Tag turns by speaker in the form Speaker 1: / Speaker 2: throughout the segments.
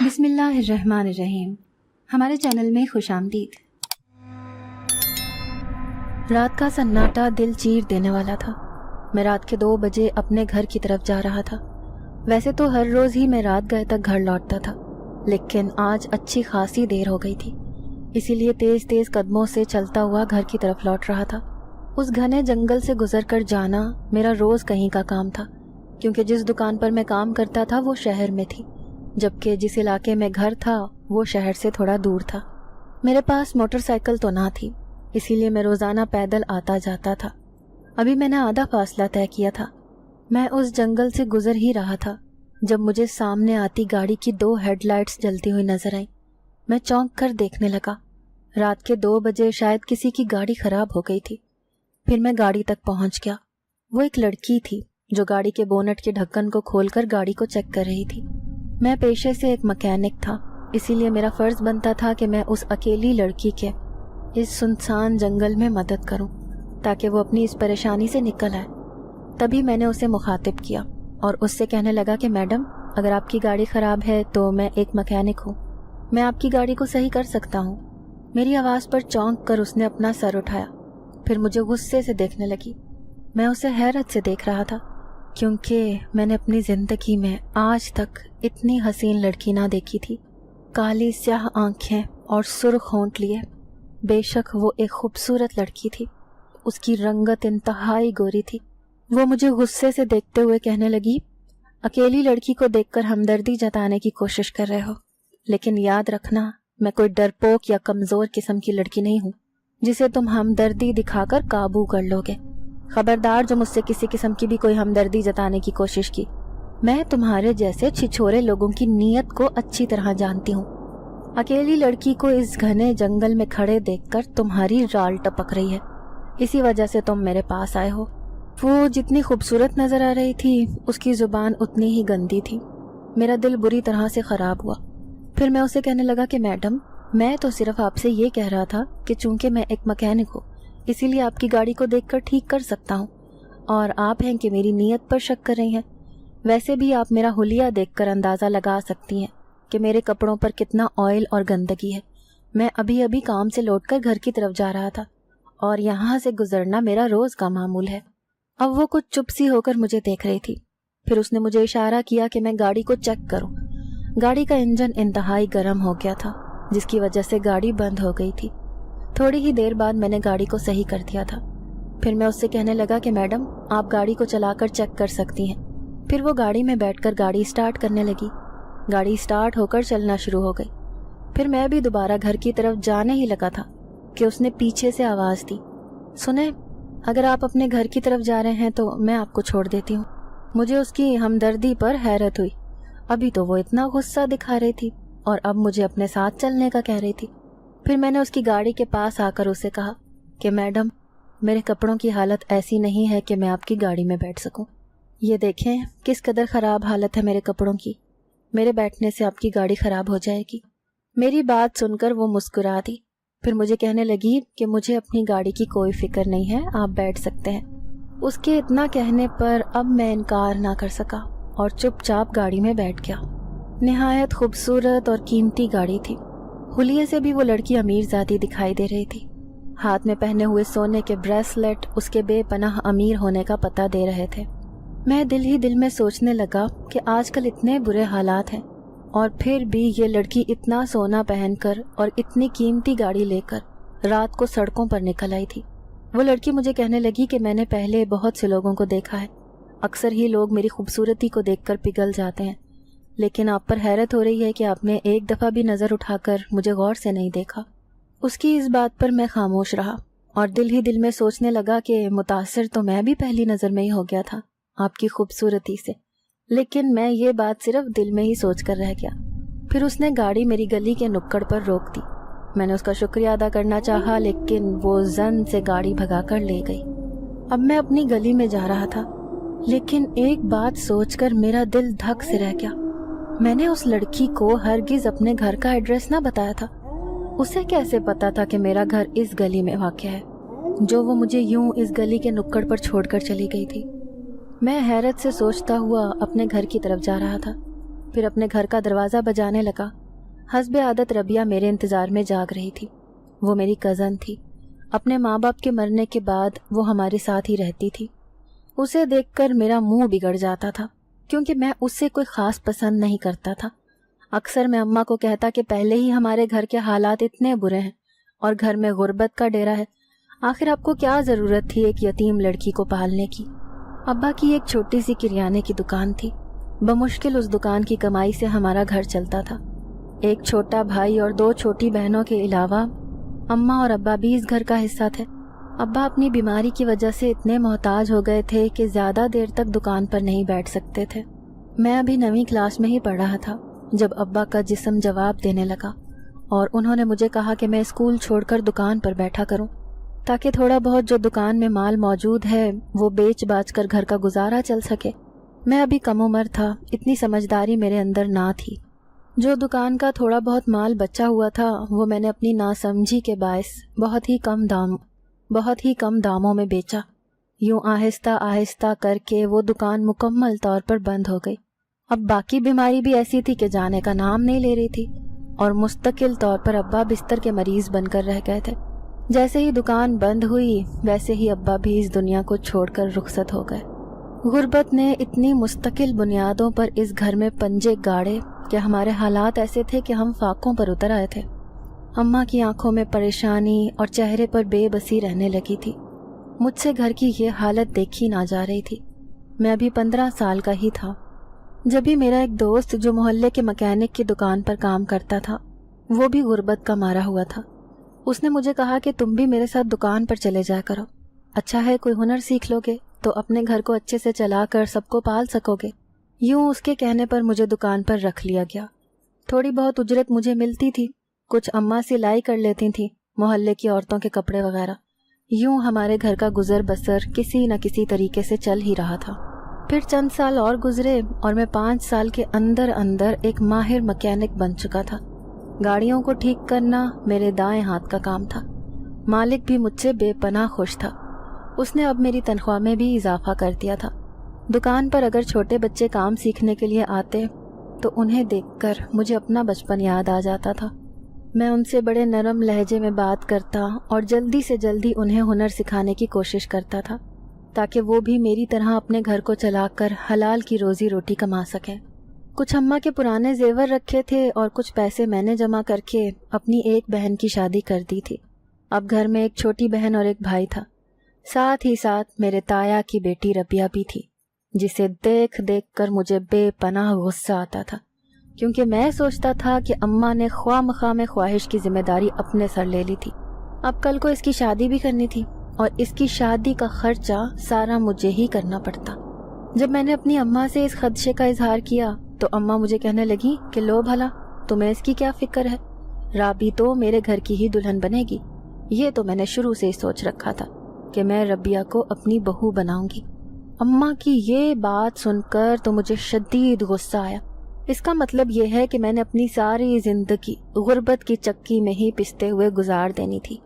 Speaker 1: بسم اللہ الرحمن الرحیم۔ ہمارے چینل میں خوش آمدید۔ رات کا سناٹا دل چیر دینے والا تھا۔ میں رات کے 2 بجے اپنے گھر کی طرف جا رہا تھا۔ ویسے تو ہر روز ہی میں رات گئے تک گھر لوٹتا تھا، لیکن آج اچھی خاصی دیر ہو گئی تھی، اسی لیے تیز تیز قدموں سے چلتا ہوا گھر کی طرف لوٹ رہا تھا۔ اس گھنے جنگل سے گزر کر جانا میرا روز کہیں کا کام تھا، کیونکہ جس دکان پر میں کام کرتا تھا وہ شہر میں تھی، جبکہ جس علاقے میں گھر تھا وہ شہر سے تھوڑا دور تھا۔ میرے پاس موٹر سائیکل تو نہ تھی، اسی لیے میں روزانہ پیدل آتا جاتا تھا۔ ابھی میں نے آدھا فاصلہ طے کیا تھا۔ میں اس جنگل سے گزر ہی رہا تھا جب مجھے سامنے آتی گاڑی کی 2 ہیڈ لائٹس جلتی ہوئی نظر آئیں۔ میں چونک کر دیکھنے لگا۔ رات کے 2 بجے شاید کسی کی گاڑی خراب ہو گئی تھی۔ پھر میں گاڑی تک پہنچ گیا۔ وہ ایک لڑکی تھی جو گاڑی کے بونٹ کے ڈھکن کو کھول کر گاڑی کو چیک کر رہی تھی۔ میں پیشے سے ایک مکینک تھا، اسی لیے میرا فرض بنتا تھا کہ میں اس اکیلی لڑکی کے اس سنسان جنگل میں مدد کروں تاکہ وہ اپنی اس پریشانی سے نکل آئے۔ تبھی میں نے اسے مخاطب کیا اور اس سے کہنے لگا کہ میڈم، اگر آپ کی گاڑی خراب ہے تو میں ایک مکینک ہوں، میں آپ کی گاڑی کو صحیح کر سکتا ہوں۔ میری آواز پر چونک کر اس نے اپنا سر اٹھایا، پھر مجھے غصے سے دیکھنے لگی۔ میں اسے حیرت سے دیکھ رہا تھا، کیونکہ میں نے اپنی زندگی میں آج تک اتنی حسین لڑکی نہ دیکھی تھی۔ کالی سیاہ آنکھیں اور سرخ ہونٹ لیے، بے شک وہ ایک خوبصورت لڑکی تھی۔ اس کی رنگت انتہائی گوری تھی۔ وہ مجھے غصے سے دیکھتے ہوئے کہنے لگی، اکیلی لڑکی کو دیکھ کر ہمدردی جتانے کی کوشش کر رہے ہو، لیکن یاد رکھنا میں کوئی ڈرپوک یا کمزور قسم کی لڑکی نہیں ہوں جسے تم ہمدردی دکھا کر قابو کر لو گے۔ خبردار جو مجھ سے کسی قسم کی بھی کوئی ہمدردی جتانے کی کوشش کی۔ میں تمہارے جیسے چھچھورے لوگوں کی نیت کو اچھی طرح جانتی ہوں۔ اکیلی لڑکی کو اس گھنے جنگل میں کھڑے دیکھ کر تمہاری رال ٹپک رہی ہے، اسی وجہ سے تم میرے پاس آئے ہو۔ وہ جتنی خوبصورت نظر آ رہی تھی، اس کی زبان اتنی ہی گندی تھی۔ میرا دل بری طرح سے خراب ہوا۔ پھر میں اسے کہنے لگا کہ میڈم، میں تو صرف آپ سے یہ کہہ رہا تھا کہ چونکہ میں ایک مکینک ہوں، اسی لیے آپ کی گاڑی کو دیکھ کر ٹھیک کر سکتا ہوں، اور آپ ہیں کہ میری نیت پر شک کر رہی ہیں۔ ویسے بھی آپ میرا حلیہ دیکھ کر اندازہ لگا سکتی ہیں کہ میرے کپڑوں پر کتنا آئل اور گندگی ہے۔ میں ابھی ابھی کام سے لوٹ کر گھر کی طرف جا رہا تھا، اور یہاں سے گزرنا میرا روز کا معمول ہے۔ اب وہ کچھ چپ سی ہو کر مجھے دیکھ رہی تھی۔ پھر اس نے مجھے اشارہ کیا کہ میں گاڑی کو چیک کروں۔ گاڑی کا انجن انتہائی گرم ہو گیا تھا، جس کی وجہ سے گاڑی بند ہو گئی تھی۔ تھوڑی ہی دیر بعد میں نے گاڑی کو صحیح کر دیا تھا۔ پھر میں اس سے کہنے لگا کہ میڈم، آپ گاڑی کو چلا کر چیک کر سکتی ہیں۔ پھر وہ گاڑی میں بیٹھ کر گاڑی اسٹارٹ کرنے لگی۔ گاڑی اسٹارٹ ہو کر چلنا شروع ہو گئی۔ پھر میں بھی دوبارہ گھر کی طرف جانے ہی لگا تھا کہ اس نے پیچھے سے آواز دی، سنیں، اگر آپ اپنے گھر کی طرف جا رہے ہیں تو میں آپ کو چھوڑ دیتی ہوں۔ مجھے اس کی ہمدردی پر حیرت ہوئی۔ ابھی تو وہ اتنا غصہ دکھا رہی تھی اور اب مجھے اپنے ساتھ چلنے کا کہہ رہی تھی۔ پھر میں نے اس کی گاڑی کے پاس آ کر اسے کہا کہ میڈم، میرے کپڑوں کی حالت ایسی نہیں ہے کہ میں آپ کی گاڑی میں بیٹھ سکوں۔ یہ دیکھیں کس قدر خراب حالت ہے میرے کپڑوں کی، میرے بیٹھنے سے آپ کی گاڑی خراب ہو جائے گی۔ میری بات سن کر وہ مسکرا دی۔ پھر مجھے کہنے لگی کہ مجھے اپنی گاڑی کی کوئی فکر نہیں ہے، آپ بیٹھ سکتے ہیں۔ اس کے اتنا کہنے پر اب میں انکار نہ کر سکا اور چپ چاپ گاڑی میں بیٹھ گیا۔ نہایت خوبصورت اور قیمتی گاڑی تھی۔ حلیے سے بھی وہ لڑکی امیر ذاتی دکھائی دے رہی تھی۔ ہاتھ میں پہنے ہوئے سونے کے بریسلیٹ اس کے بے پناہ امیر ہونے کا پتہ دے رہے تھے۔ میں دل ہی دل میں سوچنے لگا کہ آج کل اتنے برے حالات ہیں، اور پھر بھی یہ لڑکی اتنا سونا پہن کر اور اتنی قیمتی گاڑی لے کر رات کو سڑکوں پر نکل آئی تھی۔ وہ لڑکی مجھے کہنے لگی کہ میں نے پہلے بہت سے لوگوں کو دیکھا ہے، اکثر ہی لوگ میری خوبصورتی کو دیکھ کر پگھل جاتے ہیں، لیکن آپ پر حیرت ہو رہی ہے کہ آپ نے ایک دفعہ بھی نظر اٹھا کر مجھے غور سے نہیں دیکھا۔ اس کی اس بات پر میں خاموش رہا اور دل ہی دل میں سوچنے لگا کہ متاثر تو میں بھی پہلی نظر میں ہی ہو گیا تھا آپ کی خوبصورتی سے، لیکن میں یہ بات صرف دل میں ہی سوچ کر رہ گیا۔ پھر اس نے گاڑی میری گلی کے نکڑ پر روک دی۔ میں نے اس کا شکریہ ادا کرنا چاہا، لیکن وہ زن سے گاڑی بھگا کر لے گئی۔ اب میں اپنی گلی میں جا رہا تھا، لیکن ایک بات سوچ کر میرا دل دھک سے رہ گیا۔ میں نے اس لڑکی کو ہرگز اپنے گھر کا ایڈریس نہ بتایا تھا۔ اسے کیسے پتا تھا کہ میرا گھر اس گلی میں واقع ہے، جو وہ مجھے یوں اس گلی کے نکڑ پر چھوڑ کر چلی گئی تھی؟ میں حیرت سے سوچتا ہوا اپنے گھر کی طرف جا رہا تھا۔ پھر اپنے گھر کا دروازہ بجانے لگا۔ حسب عادت ربیہ میرے انتظار میں جاگ رہی تھی۔ وہ میری کزن تھی۔ اپنے ماں باپ کے مرنے کے بعد وہ ہمارے ساتھ ہی رہتی تھی۔ اسے دیکھ کر میرا منہ بگڑ جاتا تھا کیونکہ میں اس سے کوئی خاص پسند نہیں کرتا تھا۔ اکثر میں اماں کو کہتا کہ پہلے ہی ہمارے گھر کے حالات اتنے برے ہیں اور گھر میں غربت کا ڈیرا ہے، آخر آپ کو کیا ضرورت تھی ایک یتیم لڑکی کو پالنے کی۔ ابا کی ایک چھوٹی سی کریانے کی دکان تھی۔ بمشکل اس دکان کی کمائی سے ہمارا گھر چلتا تھا۔ ایک چھوٹا بھائی اور 2 چھوٹی بہنوں کے علاوہ اماں اور ابا بھی اس گھر کا حصہ تھے۔ ابا اپنی بیماری کی وجہ سے اتنے محتاج ہو گئے تھے کہ زیادہ دیر تک دکان پر نہیں بیٹھ سکتے تھے۔ میں ابھی 9ویں کلاس میں ہی پڑھ رہا تھا جب ابا کا جسم جواب دینے لگا اور انہوں نے مجھے کہا کہ میں اسکول چھوڑ کر دکان پر بیٹھا کروں تاکہ تھوڑا بہت جو دکان میں مال موجود ہے وہ بیچ باچ کر گھر کا گزارا چل سکے۔ میں ابھی کم عمر تھا، اتنی سمجھداری میرے اندر نہ تھی۔ جو دکان کا تھوڑا بہت مال بچا ہوا تھا وہ میں نے اپنی ناسمجھی کے باعث بہت ہی کم داموں میں بیچا۔ یوں آہستہ آہستہ کر کے وہ دکان مکمل طور پر بند ہو گئی۔ اب باقی بیماری بھی ایسی تھی کہ جانے کا نام نہیں لے رہی تھی اور مستقل طور پر ابا بستر کے مریض بن کر رہ گئے تھے۔ جیسے ہی دکان بند ہوئی ویسے ہی ابا بھی اس دنیا کو چھوڑ کر رخصت ہو گئے۔ غربت نے اتنی مستقل بنیادوں پر اس گھر میں پنجے گاڑے کہ ہمارے حالات ایسے تھے کہ ہم فاقوں پر اتر آئے تھے۔ اماں کی آنکھوں میں پریشانی اور چہرے پر بے بسی رہنے لگی تھی۔ مجھ سے گھر کی یہ حالت دیکھی نہ جا رہی تھی۔ میں ابھی 15 سال کا ہی تھا جب ہی میرا ایک دوست جو محلے کے مکینک کی دکان پر کام کرتا تھا، وہ بھی غربت کا مارا ہوا تھا۔ اس نے مجھے کہا کہ تم بھی میرے ساتھ دکان پر چلے جایا کرو، اچھا ہے کوئی ہنر سیکھ لو گے تو اپنے گھر کو اچھے سے چلا کر سب کو پال سکو گے۔ یوں اس کے کہنے پر مجھے دکان پر رکھ لیا گیا۔ تھوڑی بہت اجرت مجھے ملتی تھی، کچھ اماں سلائی کر لیتی تھیں، محلے کی عورتوں کے کپڑے وغیرہ۔ یوں ہمارے گھر کا گزر بسر کسی نہ کسی طریقے سے چل ہی رہا تھا۔ پھر چند سال اور گزرے اور میں 5 سال کے اندر ایک ماہر مکینک بن چکا تھا۔ گاڑیوں کو ٹھیک کرنا میرے دائیں ہاتھ کا کام تھا۔ مالک بھی مجھ سے بے پناہ خوش تھا۔ اس نے اب میری تنخواہ میں بھی اضافہ کر دیا تھا۔ دکان پر اگر چھوٹے بچے کام سیکھنے کے لیے آتے تو انہیں دیکھ کر مجھے اپنا بچپن یاد آ جاتا تھا۔ میں ان سے بڑے نرم لہجے میں بات کرتا اور جلدی سے جلدی انہیں ہنر سکھانے کی کوشش کرتا تھا تاکہ وہ بھی میری طرح اپنے گھر کو چلا کر حلال کی روزی روٹی کما سکیں۔ کچھ اماں کے پرانے زیور رکھے تھے اور کچھ پیسے میں نے جمع کر کے اپنی ایک بہن کی شادی کر دی تھی۔ اب گھر میں ایک چھوٹی بہن اور ایک بھائی تھا، ساتھ ہی ساتھ میرے تایا کی بیٹی ربیہ بھی تھی، جسے دیکھ کر مجھے بے پناہ غصہ آتا تھا کیونکہ میں سوچتا تھا کہ اماں نے خواہ مخواہ میں خواہش کی ذمہ داری اپنے سر لے لی تھی۔ اب کل کو اس کی شادی بھی کرنی تھی اور اس کی شادی کا خرچہ سارا مجھے ہی کرنا پڑتا۔ جب میں نے اپنی اماں سے اس خدشے کا اظہار کیا تو اماں مجھے کہنے لگی کہ لو بھلا تمہیں اس کی کیا فکر ہے، رابی تو میرے گھر کی ہی دلہن بنے گی۔ یہ تو میں نے شروع سے ہی سوچ رکھا تھا کہ میں ربیہ کو اپنی بہو بناؤں گی۔ اماں کی یہ بات سن کر تو مجھے شدید غصہ آیا۔ اس کا مطلب یہ ہے کہ میں نے اپنی ساری زندگی غربت کی چکی میں ہی پستے ہوئے گزار دینی تھی۔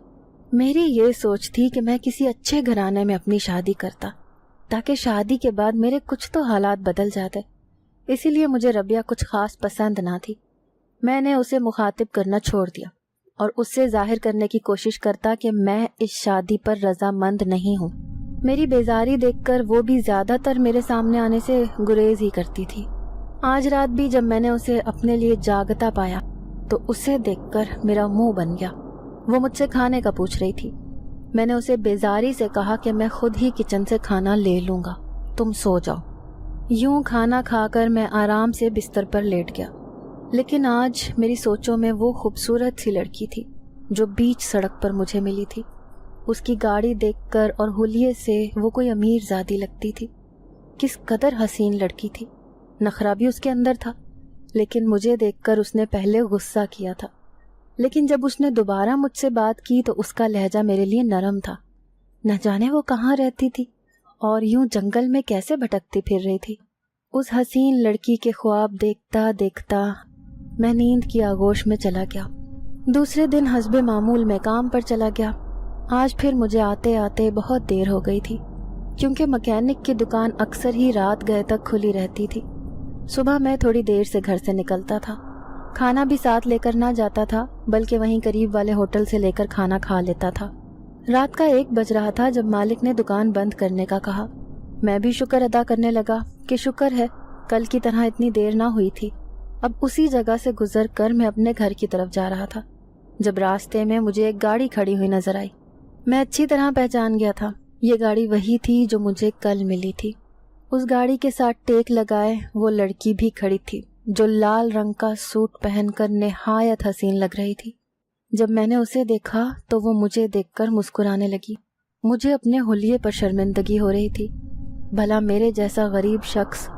Speaker 1: میری یہ سوچ تھی کہ میں کسی اچھے گھرانے میں اپنی شادی کرتا تاکہ شادی کے بعد میرے کچھ تو حالات بدل جاتے۔ اسی لیے مجھے ربیہ کچھ خاص پسند نہ تھی۔ میں نے اسے مخاطب کرنا چھوڑ دیا اور اس سے ظاہر کرنے کی کوشش کرتا کہ میں اس شادی پر رضامند نہیں ہوں۔ میری بیزاری دیکھ کر وہ بھی زیادہ تر میرے سامنے آنے سے گریز ہی کرتی تھی۔ آج رات بھی جب میں نے اسے اپنے لیے جاگتا پایا تو اسے دیکھ کر میرا منہ بن گیا۔ وہ مجھ سے کھانے کا پوچھ رہی تھی۔ میں نے اسے بیزاری سے کہا کہ میں خود ہی کچن سے کھانا لے لوں گا، تم سو جاؤ۔ یوں کھانا کھا کر میں آرام سے بستر پر لیٹ گیا۔ لیکن آج میری سوچوں میں وہ خوبصورت سی لڑکی تھی جو بیچ سڑک پر مجھے ملی تھی۔ اس کی گاڑی دیکھ کر اور حلیے سے وہ کوئی امیر زادی لگتی تھی۔ کس قدر حسین لڑکی تھی، نخرہ بھی اس کے اندر تھا، لیکن مجھے دیکھ کر اس نے پہلے غصہ کیا تھا، لیکن جب اس نے دوبارہ مجھ سے بات کی تو اس کا لہجہ میرے لیے نرم تھا۔ نہ جانے وہ کہاں رہتی تھی اور یوں جنگل میں کیسے بھٹکتی پھر رہی تھی۔ اس حسین لڑکی کے خواب دیکھتا دیکھتا میں نیند کی آغوش میں چلا گیا۔ دوسرے دن حسب معمول میں کام پر چلا گیا۔ آج پھر مجھے آتے آتے بہت دیر ہو گئی تھی کیونکہ مکینک کی دکان اکثر ہی رات گئے تک کھلی رہتی تھی۔ صبح میں تھوڑی دیر سے گھر سے نکلتا تھا، کھانا بھی ساتھ لے کر نہ جاتا تھا بلکہ وہیں قریب والے ہوٹل سے لے کر کھانا کھا لیتا تھا۔ رات کا 1 بج رہا تھا جب مالک نے دکان بند کرنے کا کہا۔ میں بھی شکر ادا کرنے لگا کہ شکر ہے کل کی طرح اتنی دیر نہ ہوئی تھی۔ اب اسی جگہ سے گزر کر میں اپنے گھر کی طرف جا رہا تھا جب راستے میں مجھے ایک گاڑی کھڑی ہوئی نظر آئی۔ میں اچھی طرح پہچان گیا تھا، یہ گاڑی وہی تھی جو مجھے کل ملی تھی۔ اس گاڑی کے ساتھ ٹیک لگائے وہ لڑکی بھی کھڑی تھی جو لال رنگ کا سوٹ پہن کر نہایت حسین لگ رہی تھی۔ جب میں نے اسے دیکھا تو وہ مجھے دیکھ کر مسکرانے لگی۔ مجھے اپنے حلیے پر شرمندگی ہو رہی تھی۔ بھلا میرے جیسا غریب شخص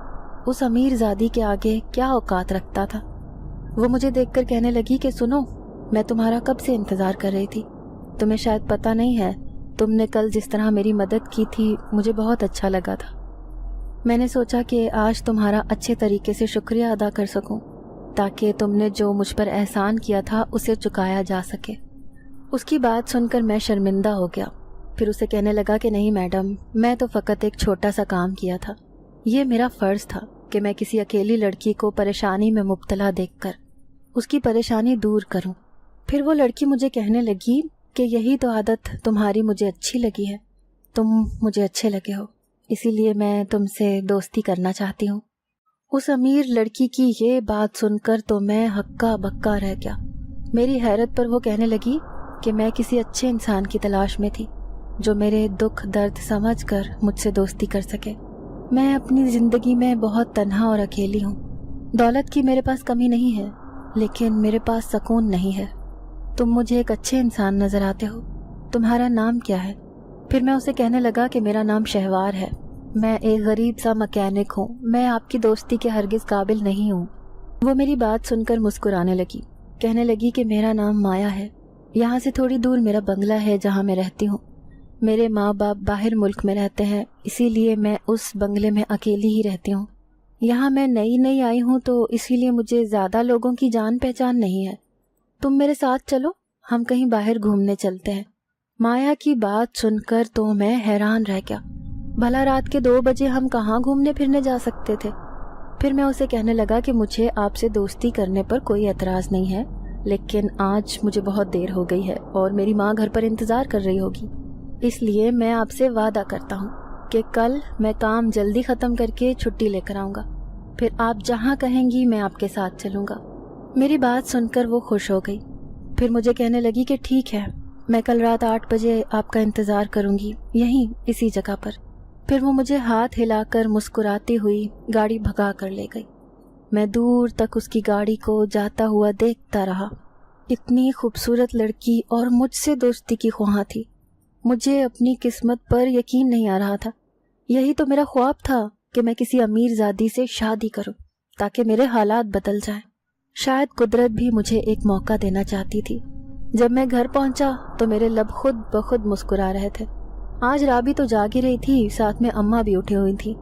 Speaker 1: اس امیر زادی کے آگے کیا اوقات رکھتا تھا؟ وہ مجھے دیکھ کر کہنے لگی کہ سنو، میں تمہارا کب سے انتظار کر رہی تھی۔ تمہیں شاید پتہ نہیں ہے، تم نے کل جس طرح میری مدد کی تھی مجھے بہت اچھا لگا تھا۔ میں نے سوچا کہ آج تمہارا اچھے طریقے سے شکریہ ادا کر سکوں تاکہ تم نے جو مجھ پر احسان کیا تھا اسے چکایا جا سکے۔ اس کی بات سن کر میں شرمندہ ہو گیا، پھر اسے کہنے لگا کہ نہیں میڈم، میں تو فقط ایک چھوٹا سا کام کیا تھا۔ یہ میرا فرض تھا کہ میں کسی اکیلی لڑکی کو پریشانی میں مبتلا دیکھ کر اس کی پریشانی دور کروں۔ پھر وہ لڑکی مجھے کہنے لگی کہ یہی تو عادت تمہاری مجھے اچھی لگی ہے، تم مجھے اچھے لگے ہو، اسی لیے میں تم سے دوستی کرنا چاہتی ہوں۔ اس امیر لڑکی کی یہ بات سن کر تو میں ہکا بکا رہ گیا۔ میری حیرت پر وہ کہنے لگی کہ میں کسی اچھے انسان کی تلاش میں تھی جو میرے دکھ درد سمجھ کر مجھ سے دوستی کر سکے۔ میں اپنی زندگی میں بہت تنہا اور اکیلی ہوں۔ دولت کی میرے پاس کمی نہیں ہے لیکن میرے پاس سکون نہیں ہے۔ تم مجھے ایک اچھے انسان نظر آتے ہو، تمہارا نام کیا ہے؟ پھر میں اسے کہنے لگا کہ میرا نام شہوار ہے، میں ایک غریب سا مکینک ہوں، میں آپ کی دوستی کے ہرگز قابل نہیں ہوں۔ وہ میری بات سن کر مسکرانے لگی، کہنے لگی کہ میرا نام مایا ہے، یہاں سے تھوڑی دور میرا بنگلہ ہے جہاں میں رہتی ہوں۔ میرے ماں باپ باہر ملک میں رہتے ہیں، اسی لیے میں اس بنگلے میں اکیلی ہی رہتی ہوں۔ یہاں میں نئی آئی ہوں تو اسی لیے مجھے زیادہ لوگوں کی جان پہچان نہیں ہے۔ تم میرے ساتھ چلو، ہم کہیں باہر گھومنے چلتے ہیں۔ مایا کی بات سن کر تو میں حیران رہ گیا، بھلا رات کے 2 بجے ہم کہاں گھومنے پھرنے جا سکتے تھے؟ پھر میں اسے کہنے لگا کہ مجھے آپ سے دوستی کرنے پر کوئی اعتراض نہیں ہے، لیکن آج مجھے بہت دیر ہو گئی ہے اور میری ماں گھر پر انتظار کر رہی ہوگی، اس لیے میں آپ سے وعدہ کرتا ہوں کہ کل میں کام جلدی ختم کر کے چھٹی لے کر آؤں گا، پھر آپ جہاں کہیں گی میں آپ کے ساتھ چلوں گا۔ میری بات سن کر وہ خوش ہو گئی، پھر مجھے کہنے لگی کہ ٹھیک ہے، میں کل رات 8 بجے آپ کا انتظار کروں گی، یہیں اسی جگہ پر۔ پھر وہ مجھے ہاتھ ہلا کر مسکراتی ہوئی گاڑی بھگا کر لے گئی۔ میں دور تک اس کی گاڑی کو جاتا ہوا دیکھتا رہا۔ اتنی خوبصورت لڑکی اور مجھ سے دوستی کی خواہاں تھی۔ مجھے اپنی قسمت پر یقین نہیں آ رہا تھا۔ یہی تو میرا خواب تھا کہ میں کسی امیر زادی سے شادی کروں تاکہ میرے حالات بدل جائیں۔ شاید قدرت بھی مجھے ایک موقع دینا چاہتی تھی۔ جب میں گھر پہنچا تو میرے لب خود بخود مسکرا رہے تھے۔ آج رابی تو جاگ ہی رہی تھی، ساتھ میں اماں بھی اٹھی ہوئی تھی۔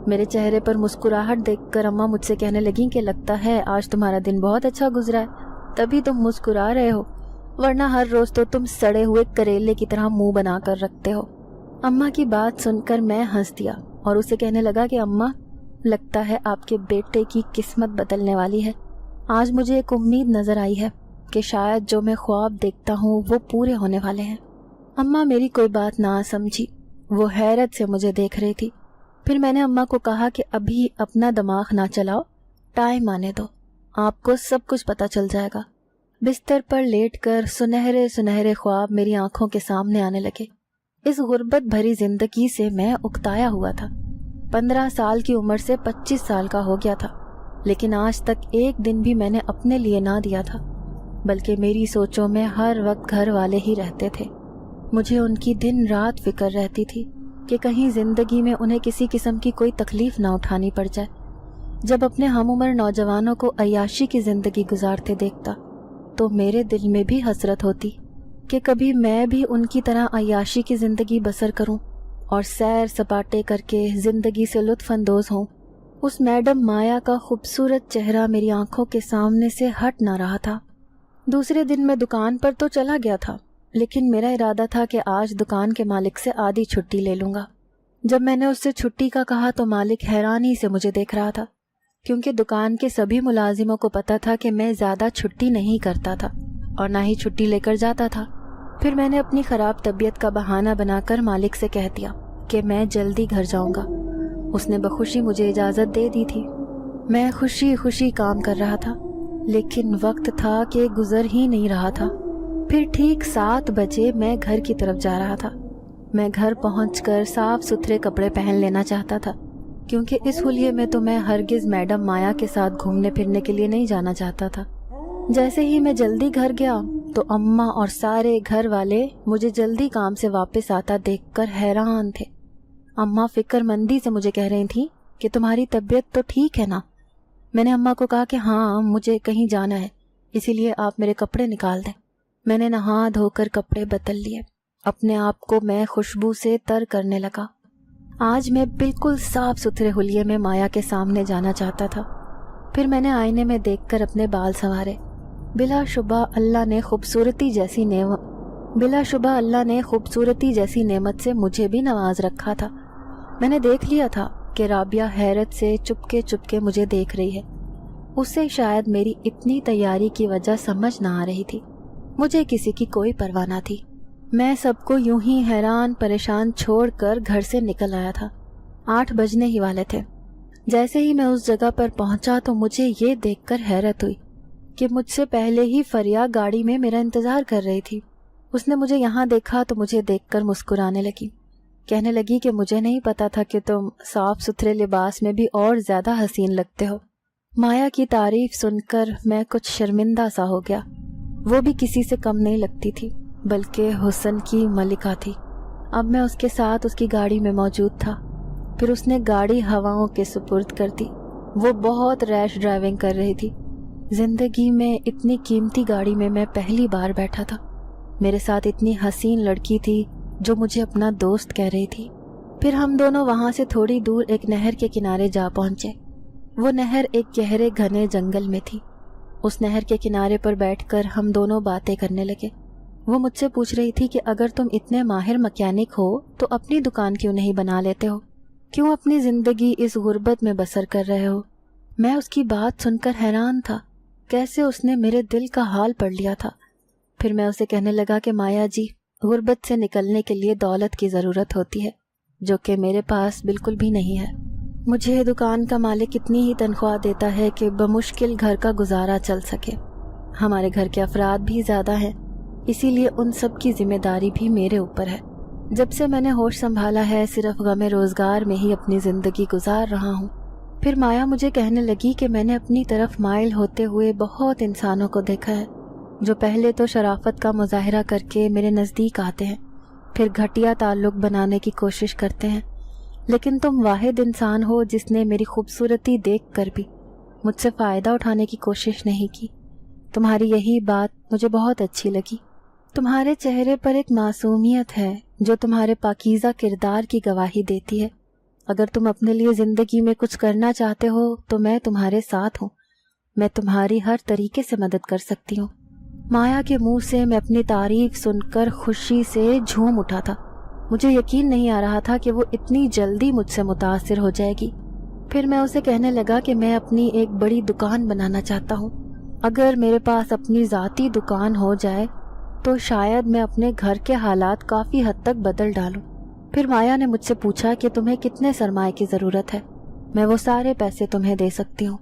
Speaker 1: میرے چہرے پر مسکراہٹ دیکھ کر اماں مجھ سے کہنے لگیں کہ لگتا ہے آج تمہارا دن بہت اچھا گزرا ہے، تبھی تم مسکرا رہے ہو، ورنہ ہر روز تو تم سڑے ہوئے کریلے کی طرح منہ بنا کر رکھتے ہو۔ اماں کی بات سن کر میں ہنس دیا اور اسے کہنے لگا کہ اماں، لگتا ہے آپ کے بیٹے کی قسمت بدلنے والی ہے۔ آج مجھے ایک امید نظر آئی ہے کہ شاید جو میں خواب دیکھتا ہوں وہ پورے ہونے والے ہیں۔ اماں میری کوئی بات نہ سمجھی، وہ حیرت سے مجھے دیکھ رہی تھی۔ پھر میں نے اماں کو کہا کہ ابھی اپنا دماغ نہ چلاؤ، ٹائم آنے دو، آپ کو سب کچھ پتہ چل جائے گا۔ بستر پر لیٹ کر سنہرے خواب میری آنکھوں کے سامنے آنے لگے۔ اس غربت بھری زندگی سے میں اکتایا ہوا تھا۔ 15 سال کی عمر سے 25 سال کا ہو گیا تھا، لیکن آج تک ایک دن بھی میں نے اپنے لیے نہ دیا تھا، بلکہ میری سوچوں میں ہر وقت گھر والے ہی رہتے تھے۔ مجھے ان کی دن رات فکر رہتی تھی کہ کہیں زندگی میں انہیں کسی قسم کی کوئی تکلیف نہ اٹھانی پڑ جائے۔ جب اپنے ہم عمر نوجوانوں کو عیاشی کی زندگی گزارتے دیکھتا تو میرے دل میں بھی حسرت ہوتی کہ کبھی میں بھی ان کی طرح عیاشی کی زندگی بسر کروں اور سیر سپاٹے کر کے زندگی سے لطف اندوز ہوں۔ اس میڈم مایا کا خوبصورت چہرہ میری آنکھوں کے سامنے سے ہٹ نہ رہا تھا۔ دوسرے دن میں دکان پر تو چلا گیا تھا، لیکن میرا ارادہ تھا کہ آج دکان کے مالک سے آدھی چھٹی لے لوں گا۔ جب میں نے اس سے چھٹی کا کہا تو مالک حیرانی سے مجھے دیکھ رہا تھا۔ کیونکہ دکان کے سبھی ملازموں کو پتہ تھا کہ میں زیادہ چھٹی نہیں کرتا تھا اور نہ ہی چھٹی لے کر جاتا تھا۔ پھر میں نے اپنی خراب طبیعت کا بہانہ بنا کر مالک سے کہہ دیا کہ میں جلدی گھر جاؤں گا۔ اس نے بخوشی مجھے اجازت دے دی تھی۔ میں خوشی خوشی کام کر رہا تھا، لیکن وقت تھا کہ گزر ہی نہیں رہا تھا۔ پھر ٹھیک 7 بجے میں گھر کی طرف جا رہا تھا۔ میں گھر پہنچ کر صاف ستھرے کپڑے پہن لینا چاہتا تھا، کیونکہ اس حلیے میں تو میں ہرگز میڈم مایا کے ساتھ گھومنے پھرنے کے لیے نہیں جانا چاہتا تھا۔ جیسے ہی میں جلدی گھر گیا تو اماں اور سارے گھر والے مجھے جلدی کام سے واپس آتا دیکھ کر حیران تھے۔ اماں فکر مندی سے مجھے کہہ رہی تھیں کہ تمہاری طبیعت تو ٹھیک ہے نا؟ میں نے اماں کو کہا کہ ہاں، مجھے کہیں جانا ہے، اسی لیے آپ میرے کپڑے نکال دیں۔ میں نے نہا دھو کر کپڑے بدل لیے۔ اپنے آپ کو میں خوشبو سے تر کرنے لگا۔ آج میں بالکل صاف ستھرے حلیے میں مایا کے سامنے جانا چاہتا تھا۔ پھر میں نے آئینے میں دیکھ کر اپنے بال سنوارے۔ بلا شبہ اللہ نے خوبصورتی جیسی نعمت سے مجھے بھی نواز رکھا تھا۔ میں نے دیکھ لیا تھا کہ رابعہ حیرت سے چپکے مجھے دیکھ رہی ہے۔ اسے شاید میری اتنی تیاری کی وجہ سمجھ نہ آ رہی تھی۔ مجھے کسی کی کوئی پرواہ نہ تھی۔ میں سب کو یوں ہی حیران پریشان چھوڑ کر گھر سے نکل آیا تھا۔ 8 بجنے ہی والے تھے۔ جیسے ہی میں اس جگہ پر پہنچا تو مجھے یہ دیکھ کر حیرت ہوئی کہ مجھ سے پہلے ہی فریا گاڑی میں میرا انتظار کر رہی تھی۔ اس نے مجھے یہاں دیکھا تو مجھے دیکھ کر مسکرانے لگی، کہنے لگی کہ مجھے نہیں پتا تھا کہ تم صاف ستھرے لباس میں بھی اور زیادہ حسین لگتے ہو۔ مایا کی تعریف سن کر میں کچھ شرمندہ سا ہو گیا۔ وہ بھی کسی سے کم نہیں لگتی تھی، بلکہ حسن کی ملکہ تھی۔ اب میں اس کے ساتھ اس کی گاڑی میں موجود تھا۔ پھر اس نے گاڑی ہواؤں کے سپرد کر دی۔ وہ بہت ریش ڈرائیونگ کر رہی تھی۔ زندگی میں اتنی قیمتی گاڑی میں میں پہلی بار بیٹھا تھا۔ میرے ساتھ اتنی حسین لڑکی تھی جو مجھے اپنا دوست کہہ رہی تھی۔ پھر ہم دونوں وہاں سے تھوڑی دور ایک نہر کے کنارے جا پہنچے۔ وہ نہر ایک گہرے گھنے جنگل میں تھی۔ اس نہر کے کنارے پر بیٹھ کر ہم دونوں باتیں کرنے لگے۔ وہ مجھ سے پوچھ رہی تھی کہ اگر تم اتنے ماہر مکینک ہو تو اپنی دکان کیوں نہیں بنا لیتے ہو؟ کیوں اپنی زندگی اس غربت میں بسر کر رہے ہو؟ میں اس کی بات سن کر حیران تھا، کیسے اس نے میرے دل کا حال پڑھ لیا تھا۔ پھر میں اسے کہنے لگا کہ مایا جی، غربت سے نکلنے کے لیے دولت کی ضرورت ہوتی ہے، جو کہ میرے پاس بالکل بھی نہیں ہے۔ مجھے دکان کا مالک اتنی ہی تنخواہ دیتا ہے کہ بمشکل گھر کا گزارا چل سکے۔ ہمارے گھر کے افراد بھی زیادہ ہیں، اسی لیے ان سب کی ذمہ داری بھی میرے اوپر ہے۔ جب سے میں نے ہوش سنبھالا ہے صرف غم روزگار میں ہی اپنی زندگی گزار رہا ہوں۔ پھر مایا مجھے کہنے لگی کہ میں نے اپنی طرف مائل ہوتے ہوئے بہت انسانوں کو دیکھا ہے، جو پہلے تو شرافت کا مظاہرہ کر کے میرے نزدیک آتے ہیں، پھر گھٹیا تعلق بنانے کی کوشش کرتے ہیں، لیکن تم واحد انسان ہو جس نے میری خوبصورتی دیکھ کر بھی مجھ سے فائدہ اٹھانے کی کوشش نہیں کی۔ تمہاری یہی بات مجھے بہت اچھی لگی۔ تمہارے چہرے پر ایک معصومیت ہے جو تمہارے پاکیزہ کردار کی گواہی دیتی ہے۔ اگر تم اپنے لیے زندگی میں کچھ کرنا چاہتے ہو تو میں تمہارے ساتھ ہوں، میں تمہاری ہر طریقے سے مدد کر سکتی ہوں۔ مایا کے منہ سے میں اپنی تعریف سن کر خوشی سے جھوم اٹھا تھا۔ مجھے یقین نہیں آ رہا تھا کہ وہ اتنی جلدی مجھ سے متاثر ہو جائے گی۔ پھر میں اسے کہنے لگا کہ میں اپنی ایک بڑی دکان بنانا چاہتا ہوں۔ اگر میرے پاس اپنی ذاتی دکان ہو جائے تو شاید میں اپنے گھر کے حالات کافی حد تک بدل ڈالوں۔ پھر مایا نے مجھ سے پوچھا کہ تمہیں کتنے سرمایہ کی ضرورت ہے، میں وہ سارے پیسے تمہیں دے سکتی ہوں۔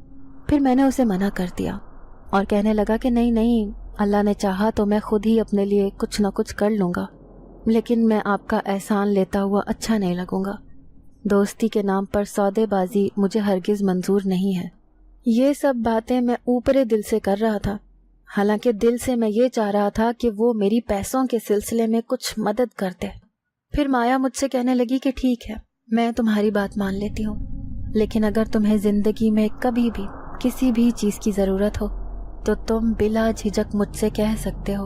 Speaker 1: پھر میں نے اسے منع کر دیا اور کہنے لگا کہ نہیں، اللہ نے چاہا تو میں خود ہی اپنے لیے کچھ نہ کچھ کر لوں گا، لیکن میں آپ کا احسان لیتا ہوا اچھا نہیں لگوں گا۔ دوستی کے نام پر سودے بازی مجھے ہرگز منظور نہیں ہے۔ یہ سب باتیں میں اوپرے دل سے کر رہا تھا، حالانکہ دل سے میں یہ چاہ رہا تھا کہ وہ میری پیسوں کے سلسلے میں کچھ مدد کرتے۔ پھر مایا مجھ سے کہنے لگی کہ ٹھیک ہے، میں تمہاری بات مان لیتی ہوں، لیکن اگر تمہیں زندگی میں کبھی بھی کسی بھی چیز کی ضرورت ہو تو تم بلا جھجک مجھ سے کہہ سکتے ہو۔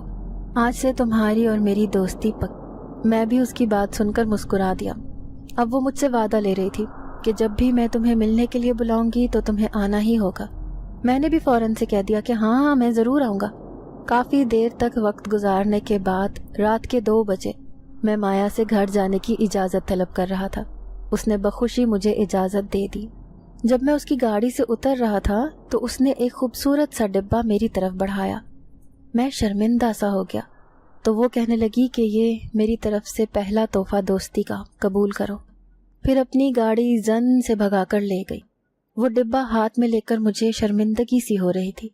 Speaker 1: آج سے تمہاری اور میری دوستی پک۔ میں بھی اس کی بات سن کر مسکرا دیا۔ اب وہ مجھ سے وعدہ لے رہی تھی کہ جب بھی میں تمہیں ملنے کے لیے بلاؤں گی تو تمہیں آنا ہی ہوگا۔ میں نے بھی فوراً سے کہہ دیا کہ ہاں میں ضرور آؤں گا۔ کافی دیر تک وقت گزارنے کے بعد رات کے 2 بجے میں مایا سے گھر جانے کی اجازت طلب کر رہا تھا۔ اس نے بخوشی مجھے اجازت دے دی۔ جب میں اس کی گاڑی سے اتر رہا تھا تو اس نے ایک خوبصورت سا ڈبہ میری طرف بڑھایا۔ میں شرمندہ سا ہو گیا تو وہ کہنے لگی کہ یہ میری طرف سے پہلا تحفہ دوستی کا، قبول کرو۔ پھر اپنی گاڑی زن سے بھگا کر لے گئی۔ وہ ڈبہ ہاتھ میں لے کر مجھے شرمندگی سی ہو رہی تھی،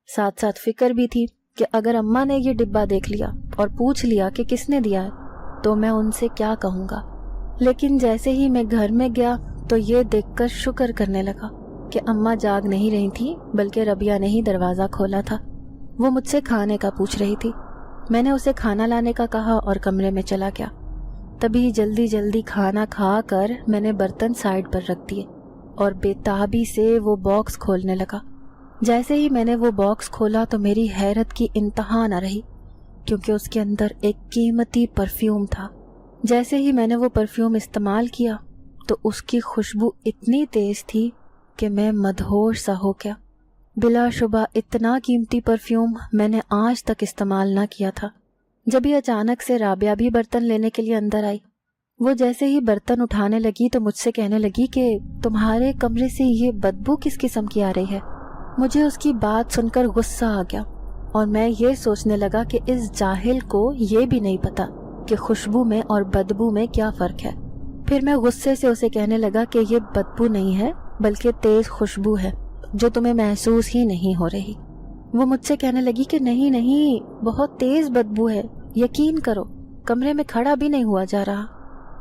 Speaker 1: ساتھ ساتھ فکر بھی تھی کہ اگر اماں نے یہ ڈبہ دیکھ لیا اور پوچھ لیا کہ کس نے دیا ہے تو میں ان سے کیا کہوں گا۔ لیکن جیسے ہی میں گھر میں گیا تو یہ دیکھ کر شکر کرنے لگا کہ اماں جاگ نہیں رہی تھی بلکہ ربیہ نے ہی دروازہ کھولا تھا۔ وہ مجھ سے کھانے کا پوچھ رہی تھی۔ میں نے اسے کھانا لانے کا کہا اور کمرے میں چلا گیا۔ تبھی جلدی جلدی کھانا کھا کر میں نے برتن سائڈ پر رکھ دیے اور بے تابی سے وہ باکس کھولنے لگا۔ جیسے ہی میں نے وہ باکس کھولا تو میری حیرت کی انتہا نہ رہی، کیونکہ اس کے اندر ایک قیمتی پرفیوم تھا۔ جیسے ہی میں نے وہ پرفیوم استعمال کیا تو اس کی خوشبو اتنی تیز تھی کہ میں مدہوش سا ہو گیا۔ بلا شبہ اتنا قیمتی پرفیوم میں نے آج تک استعمال نہ کیا تھا۔ جب ہی اچانک سے رابعہ بھی برتن لینے کے لیے اندر آئی۔ وہ جیسے ہی برتن اٹھانے لگی تو مجھ سے کہنے لگی کہ تمہارے کمرے سے یہ بدبو کس قسم کی آ رہی ہے۔ مجھے اس کی بات سن کر غصہ آ گیا اور میں یہ سوچنے لگا کہ اس جاہل کو یہ بھی نہیں پتا کہ خوشبو میں اور بدبو میں کیا فرق ہے۔ پھر میں غصے سے اسے کہنے لگا کہ یہ بدبو نہیں ہے بلکہ تیز خوشبو ہے جو تمہیں محسوس ہی نہیں ہو رہی۔ وہ مجھ سے کہنے لگی کہ نہیں، بہت تیز بدبو ہے، یقین کرو، کمرے میں کھڑا بھی نہیں ہوا جا رہا۔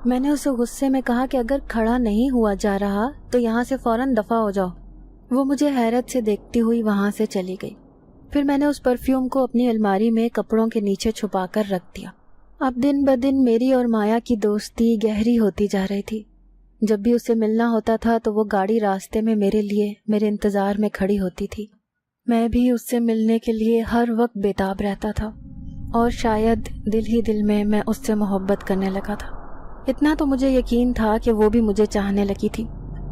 Speaker 1: میں نے اسے غصے میں کہا کہ اگر کھڑا نہیں ہوا جا رہا تو یہاں سے فوراً دفع ہو جاؤ۔ وہ مجھے حیرت سے دیکھتی ہوئی وہاں سے چلی گئی۔ پھر میں نے اس پرفیوم کو اپنی الماری میں کپڑوں کے نیچے چھپا کر رکھ دیا۔ اب دن بدن میری اور مایا کی دوستی گہری ہوتی جا رہی تھی۔ جب بھی اسے ملنا ہوتا تھا تو وہ گاڑی راستے میں میرے انتظار میں کھڑی ہوتی تھی۔ میں بھی اس سے ملنے کے لیے ہر وقت بےتاب رہتا تھا اور شاید دل ہی دل میں اس سے محبت کرنے لگا تھا۔ اتنا تو مجھے یقین تھا کہ وہ بھی مجھے چاہنے لگی تھی،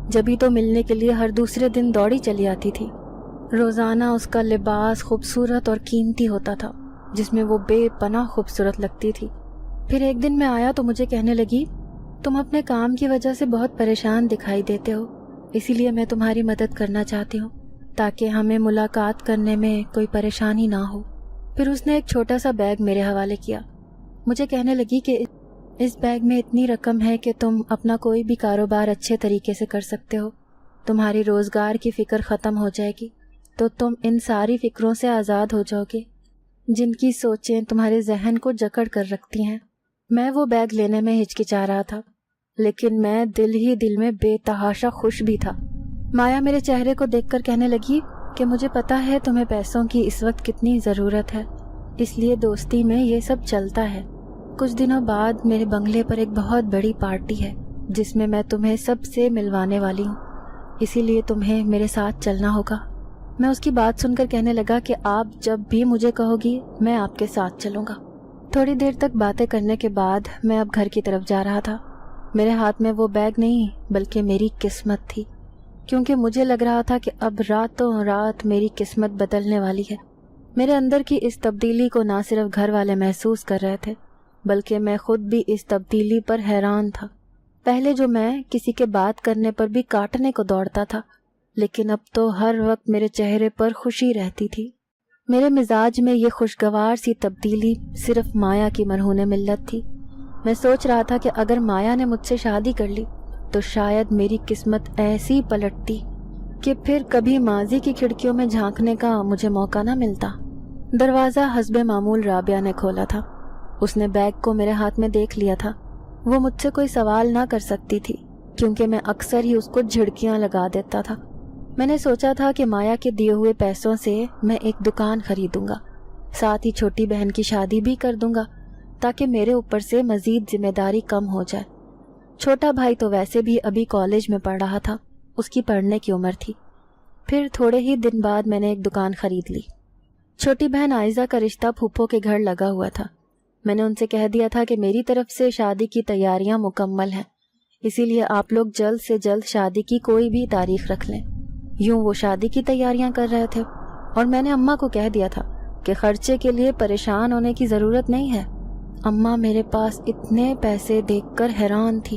Speaker 1: جبھی تو ملنے کے لیے ہر دوسرے دن دوڑی چلی آتی تھی۔ روزانہ اس کا لباس خوبصورت اور قیمتی ہوتا تھا جس میں وہ بے پناہ خوبصورت لگتی تھی۔ پھر ایک دن میں آیا تو مجھے کہنے لگی، تم اپنے کام کی وجہ سے بہت پریشان دکھائی دیتے ہو، اسی لیے میں تمہاری مدد کرنا چاہتی ہوں تاکہ ہمیں ملاقات کرنے میں کوئی پریشانی نہ ہو۔ پھر اس نے ایک چھوٹا سا بیگ میرے حوالے کیا۔ مجھے کہنے لگی کہ اس بیگ میں اتنی رقم ہے کہ تم اپنا کوئی بھی کاروبار اچھے طریقے سے کر سکتے ہو۔ تمہاری روزگار کی فکر ختم ہو جائے گی تو تم ان ساری فکروں سے آزاد ہو جاؤ گے جن کی سوچیں تمہارے ذہن کو جکڑ کر رکھتی ہیں۔ میں وہ بیگ لینے میں ہچکچا رہا تھا، لیکن میں دل ہی دل میں بے تحاشا خوش بھی تھا۔ مایا میرے چہرے کو دیکھ کر کہنے لگی کہ مجھے پتا ہے تمہیں پیسوں کی اس وقت کتنی ضرورت ہے، اس لیے دوستی میں یہ سب چلتا ہے۔ کچھ دنوں بعد میرے بنگلے پر ایک بہت بڑی پارٹی ہے جس میں تمہیں سب سے ملوانے والی ہوں، اسی لیے تمہیں میرے ساتھ چلنا ہوگا۔ میں اس کی بات سن کر کہنے لگا کہ آپ جب بھی مجھے کہو گی میں آپ کے ساتھ چلوں گا۔ تھوڑی دیر تک باتیں کرنے کے بعد میں اب گھر کی طرف جا رہا تھا۔ میرے ہاتھ میں وہ بیگ نہیں بلکہ میری قسمت تھی، کیونکہ مجھے لگ رہا تھا کہ اب راتوں رات میری قسمت بدلنے والی ہے۔ میرے اندر کی اس تبدیلی کو نہ صرف گھر والے محسوس کر رہے تھے بلکہ میں خود بھی اس تبدیلی پر حیران تھا۔ پہلے جو میں کسی کے بات کرنے پر بھی کاٹنے کو دوڑتا تھا، لیکن اب تو ہر وقت میرے چہرے پر خوشی رہتی تھی۔ میرے مزاج میں یہ خوشگوار سی تبدیلی صرف مایا کی مرہون ملت تھی۔ میں سوچ رہا تھا کہ اگر مایا نے مجھ سے شادی کر لی تو شاید میری قسمت ایسی پلٹتی کہ پھر کبھی ماضی کی کھڑکیوں میں جھانکنے کا مجھے موقع نہ ملتا۔ دروازہ حسب معمول رابعہ نے کھولا تھا۔ اس نے بیگ کو میرے ہاتھ میں دیکھ لیا تھا۔ وہ مجھ سے کوئی سوال نہ کر سکتی تھی کیونکہ میں اکثر ہی اس کو جھڑکیاں لگا دیتا تھا۔ میں نے سوچا تھا کہ مایا کے دیے ہوئے پیسوں سے میں ایک دکان خریدوں گا، ساتھ ہی چھوٹی بہن کی شادی بھی کر دوں گا تاکہ میرے اوپر سے مزید ذمہ داری کم ہو جائے۔ چھوٹا بھائی تو ویسے بھی ابھی کالج میں پڑھ رہا تھا، اس کی پڑھنے کی عمر تھی۔ پھر تھوڑے ہی دن بعد میں نے ایک دکان خرید لی۔ چھوٹی بہن عائزہ کا رشتہ پھوپھو کے گھر لگا ہوا تھا۔ میں نے ان سے کہہ دیا تھا کہ میری طرف سے شادی کی تیاریاں مکمل ہیں، اسی لیے آپ لوگ جلد سے جلد شادی کی کوئی بھی تاریخ رکھ لیں۔ یوں وہ شادی کی تیاریاں کر رہے تھے اور میں نے اماں کو کہہ دیا تھا کہ خرچے کے لیے پریشان ہونے کی ضرورت نہیں ہے۔ اماں میرے پاس اتنے پیسے دیکھ کر حیران تھی۔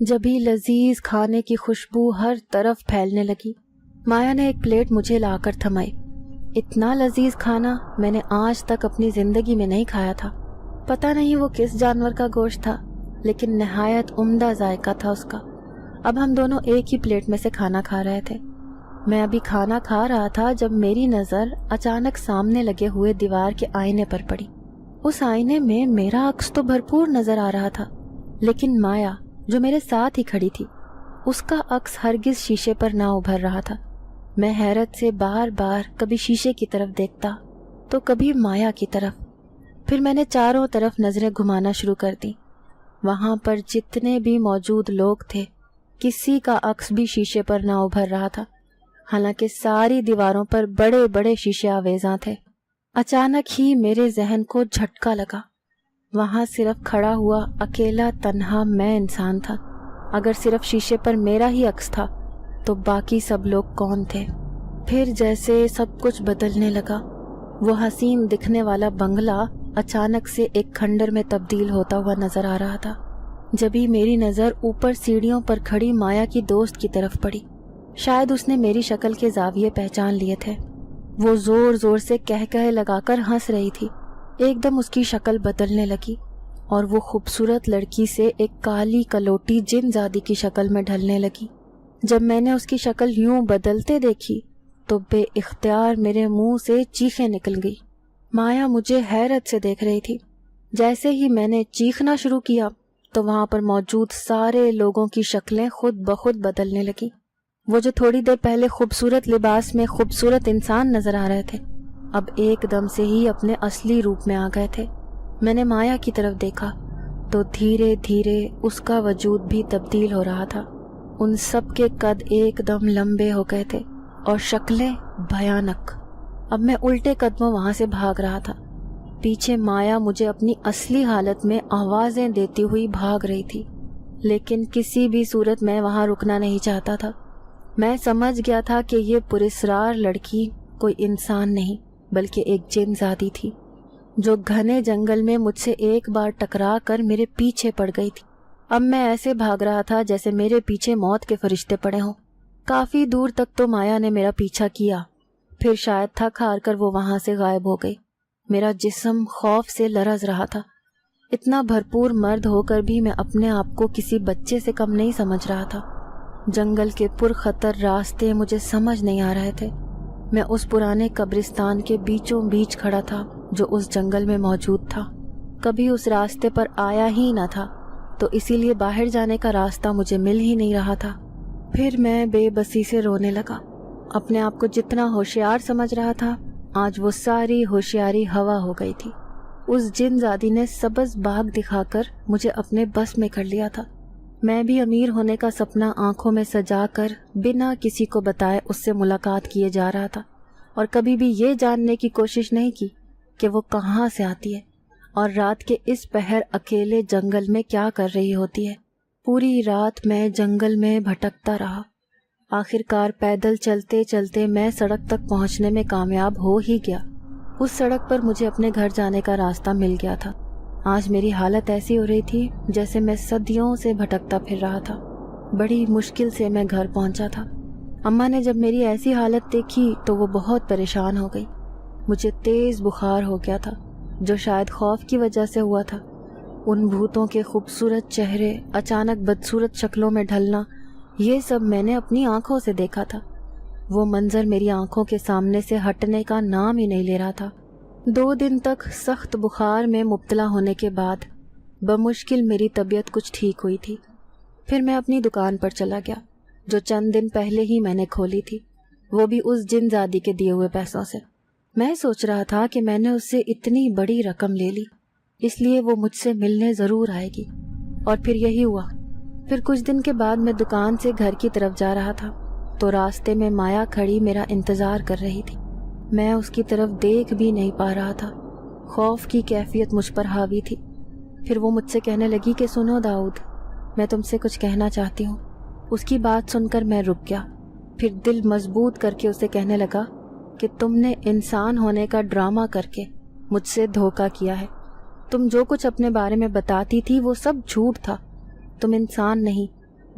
Speaker 1: جبھی لذیذ کھانے کی خوشبو ہر طرف پھیلنے لگی۔ مایا نے ایک پلیٹ مجھے لا کر تھمائی۔ اتنا لذیذ کھانا میں نے آج تک اپنی زندگی میں نہیں کھایا تھا۔ پتہ نہیں وہ کس جانور کا گوشت تھا، لیکن نہایت عمدہ ذائقہ تھا اس کا۔ اب ہم دونوں ایک ہی پلیٹ میں سے کھانا کھا رہے تھے۔ میں ابھی کھانا کھا رہا تھا جب میری نظر اچانک سامنے لگے ہوئے دیوار کے آئینے پر پڑی۔ اس آئینے میں میرا عکس تو بھرپور نظر آ رہا تھا، لیکن مایا جو میرے ساتھ ہی کھڑی تھی، اس کا عکس ہرگز شیشے پر نہ ابھر رہا تھا۔ میں حیرت سے بار بار کبھی شیشے کی طرف دیکھتا تو کبھی مایا کی طرف۔ پھر میں نے چاروں طرف نظریں گھمانا شروع کر دی۔ وہاں پر جتنے بھی موجود لوگ تھے، کسی کا عکس بھی شیشے پر نہ ابھر رہا تھا، حالانکہ ساری دیواروں پر بڑے بڑے شیشے آویزاں تھے۔ اچانک ہی میرے ذہن کو جھٹکا لگا۔ وہاں صرف کھڑا ہوا اکیلا تنہا میں انسان تھا۔ اگر صرف شیشے پر میرا ہی عکس تھا تو باقی سب لوگ کون تھے؟ پھر جیسے سب کچھ بدلنے لگا۔ وہ حسین دکھنے والا بنگلہ اچانک سے ایک کھنڈر میں تبدیل ہوتا ہوا نظر آ رہا تھا۔ جبھی میری نظر اوپر سیڑھیوں پر کھڑی مایا کی دوست کی طرف پڑی۔ شاید اس نے میری شکل کے زاویے پہچان لیے تھے۔ وہ زور زور سے کہہ لگا کر ہنس رہی تھی۔ ایک دم اس کی شکل بدلنے لگی اور وہ خوبصورت لڑکی سے ایک کالی کلوٹی جن زادی کی شکل میں ڈھلنے لگی۔ جب میں نے اس کی شکل یوں بدلتے دیکھی تو بے اختیار میرے منہ سے چیخیں نکل گئی۔ مایا مجھے حیرت سے دیکھ رہی تھی۔ جیسے ہی میں نے چیخنا شروع کیا تو وہاں پر موجود سارے لوگوں کی شکلیں خود بخود بدلنے لگی۔ وہ جو تھوڑی دیر پہلے خوبصورت لباس میں خوبصورت انسان نظر آ رہے تھے، اب ایک دم سے ہی اپنے اصلی روپ میں آ گئے تھے۔ میں نے مایا کی طرف دیکھا تو دھیرے دھیرے اس کا وجود بھی تبدیل ہو رہا تھا۔ ان سب کے قد ایک دم لمبے ہو گئے تھے اور شکلیں بھیانک۔ اب میں الٹے قدموں وہاں سے بھاگ رہا تھا۔ پیچھے مایا مجھے اپنی اصلی حالت میں آوازیں دیتی ہوئی بھاگ رہی تھی، لیکن کسی بھی صورت میں وہاں رکنا نہیں چاہتا تھا۔ میں سمجھ گیا تھا کہ یہ پراسرار لڑکی کوئی انسان نہیں بلکہ ایک جن زادی تھی، جو گھنے جنگل میں مجھ سے ایک بار ٹکرا کر میرے پیچھے پڑ گئی تھی۔ اب میں ایسے بھاگ رہا تھا جیسے میرے پیچھے موت کے فرشتے پڑے ہوں۔ کافی دور تک تو مایا نے میرا پیچھا کیا، پھر شاید تھک ہار کر وہ وہاں سے غائب ہو گئی۔ میرا جسم خوف سے لرز رہا تھا۔ اتنا بھرپور مرد ہو کر بھی میں اپنے آپ کو کسی بچے سے کم نہیں سمجھ رہا تھا۔ جنگل کے پرخطر راستے مجھے سمجھ نہیں آ رہے تھے۔ میں اس پرانے قبرستان کے بیچوں بیچ کھڑا تھا جو اس جنگل میں موجود تھا۔ کبھی اس راستے پر آیا ہی نہ تھا، تو اسی لیے باہر جانے کا راستہ مجھے مل ہی نہیں رہا تھا۔ پھر میں بے بسی سے رونے لگا۔ اپنے آپ کو جتنا ہوشیار سمجھ رہا تھا، آج وہ ساری ہوشیاری ہوا ہو گئی تھی۔ اس جن زادی نے سبز باغ دکھا کر مجھے اپنے بس میں کر لیا تھا۔ میں بھی امیر ہونے کا سپنا آنکھوں میں سجا کر بنا کسی کو بتائے اس سے ملاقات کیے جا رہا تھا، اور کبھی بھی یہ جاننے کی کوشش نہیں کی کہ وہ کہاں سے آتی ہے اور رات کے اس پہر اکیلے جنگل میں کیا کر رہی ہوتی ہے۔ پوری رات میں جنگل میں بھٹکتا رہا۔ آخر کار پیدل چلتے چلتے میں سڑک تک پہنچنے میں کامیاب ہو ہی گیا۔ اس سڑک پر مجھے اپنے گھر جانے کا راستہ مل گیا تھا۔ آج میری حالت ایسی ہو رہی تھی جیسے میں صدیوں سے بھٹکتا پھر رہا تھا۔ بڑی مشکل سے میں گھر پہنچا تھا۔ اماں نے جب میری ایسی حالت دیکھی تو وہ بہت پریشان ہو گئی۔ مجھے تیز بخار ہو گیا تھا، جو شاید خوف کی وجہ سے ہوا تھا۔ ان بھوتوں کے خوبصورت چہرے اچانک بدصورت شکلوں میں ڈھلنا، یہ سب میں نے اپنی آنکھوں سے دیکھا تھا۔ وہ منظر میری آنکھوں کے سامنے سے ہٹنے کا نام ہی نہیں لے رہا تھا۔ 2 دن تک سخت بخار میں مبتلا ہونے کے بعد بمشکل میری طبیعت کچھ ٹھیک ہوئی تھی۔ پھر میں اپنی دکان پر چلا گیا، جو چند دن پہلے ہی میں نے کھولی تھی، وہ بھی اس جن زادی کے دیے ہوئے پیسوں سے۔ میں سوچ رہا تھا کہ میں نے اس سے اتنی بڑی رقم لے لی، اس لیے وہ مجھ سے ملنے ضرور آئے گی، اور پھر یہی ہوا۔ پھر کچھ دن کے بعد میں دکان سے گھر کی طرف جا رہا تھا تو راستے میں مایا کھڑی میرا انتظار کر رہی تھی۔ میں اس کی طرف دیکھ بھی نہیں پا رہا تھا۔ خوف کی کیفیت مجھ پر حاوی تھی۔ پھر وہ مجھ سے کہنے لگی کہ سنو داؤد، میں تم سے کچھ کہنا چاہتی ہوں۔ اس کی بات سن کر میں رک گیا، پھر دل مضبوط کر کے اسے کہنے لگا کہ تم نے انسان ہونے کا ڈرامہ کر کے مجھ سے دھوکہ کیا ہے۔ تم جو کچھ اپنے بارے میں بتاتی تھی وہ سب جھوٹ تھا۔ تم انسان نہیں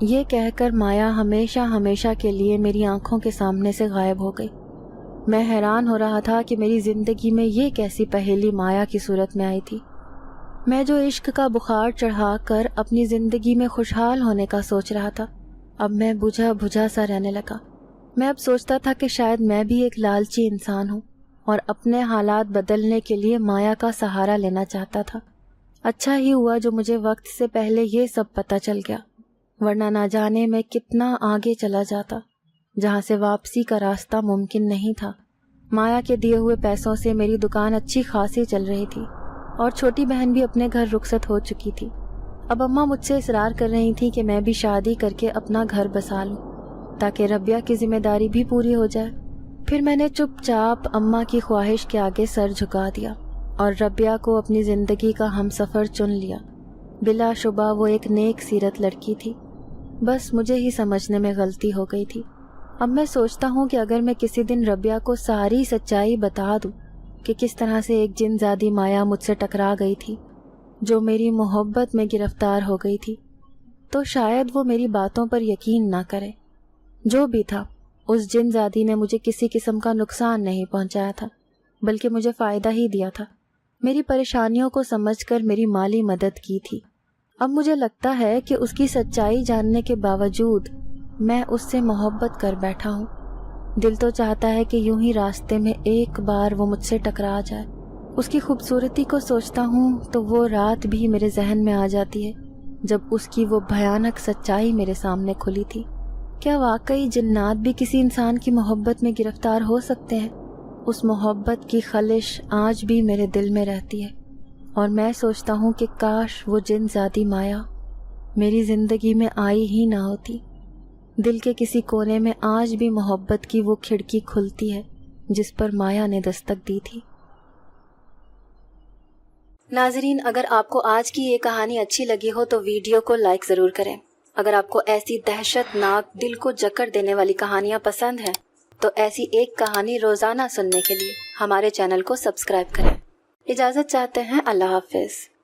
Speaker 1: یہ کہہ کر مایا ہمیشہ ہمیشہ کے لیے میری آنکھوں کے سامنے سے غائب ہو گئی۔ میں حیران ہو رہا تھا کہ میری زندگی میں یہ کیسی پہیلی مایا کی صورت میں آئی تھی۔ میں جو عشق کا بخار چڑھا کر اپنی زندگی میں خوشحال ہونے کا سوچ رہا تھا، اب میں بجھا بجھا سا رہنے لگا۔ میں اب سوچتا تھا کہ شاید میں بھی ایک لالچی انسان ہوں اور اپنے حالات بدلنے کے لیے مایا کا سہارا لینا چاہتا تھا۔ اچھا ہی ہوا جو مجھے وقت سے پہلے یہ سب پتہ چل گیا، ورنہ نہ جانے میں کتنا آگے چلا جاتا، جہاں سے واپسی کا راستہ ممکن نہیں تھا۔ مایا کے دیے ہوئے پیسوں سے میری دکان اچھی خاصی چل رہی تھی اور چھوٹی بہن بھی اپنے گھر رخصت ہو چکی تھی۔ اب اماں مجھ سے اصرار کر رہی تھی کہ میں بھی شادی کر کے اپنا گھر بسا لوں تاکہ ربیہ کی ذمہ داری بھی پوری ہو جائے۔ پھر میں نے چپ چاپ اماں کی خواہش کے آگے سر جھکا دیا اور ربیہ کو اپنی زندگی کا ہم سفر چن لیا۔ بلا شبہ وہ ایک نیک سیرت لڑکی تھی، بس مجھے ہی سمجھنے میں غلطی ہو گئی تھی۔ اب میں سوچتا ہوں کہ اگر میں کسی دن ربیہ کو ساری سچائی بتا دوں کہ کس طرح سے ایک جن زادی مایا مجھ سے ٹکرا گئی تھی، جو میری محبت میں گرفتار ہو گئی تھی، تو شاید وہ میری باتوں پر یقین نہ کرے۔ جو بھی تھا، اس جن زادی نے مجھے کسی قسم کا نقصان نہیں پہنچایا تھا، بلکہ مجھے فائدہ ہی دیا تھا، میری پریشانیوں کو سمجھ کر میری مالی مدد کی تھی۔ اب مجھے لگتا ہے کہ اس کی سچائی جاننے کے باوجود میں اس سے محبت کر بیٹھا ہوں۔ دل تو چاہتا ہے کہ یوں ہی راستے میں ایک بار وہ مجھ سے ٹکرا جائے۔ اس کی خوبصورتی کو سوچتا ہوں تو وہ رات بھی میرے ذہن میں آ جاتی ہے جب اس کی وہ بھیانک سچائی میرے سامنے کھلی تھی۔ کیا واقعی جنات بھی کسی انسان کی محبت میں گرفتار ہو سکتے ہیں؟ اس محبت کی خلش آج بھی میرے دل میں رہتی ہے اور میں سوچتا ہوں کہ کاش وہ جن زادی مایا میری زندگی میں آئی ہی نہ ہوتی۔ دل کے کسی کونے میں آج بھی محبت کی وہ کھڑکی کھلتی ہے جس پر مایا نے دستک دی تھی۔ ناظرین، اگر آپ کو آج کی یہ کہانی اچھی لگی ہو تو ویڈیو کو لائک ضرور کریں۔ اگر آپ کو ایسی دہشت ناک دل کو جکڑ دینے والی کہانیاں پسند ہیں تو ایسی ایک کہانی روزانہ سننے کے لیے ہمارے چینل کو سبسکرائب کریں۔ اجازت چاہتے ہیں، اللہ حافظ۔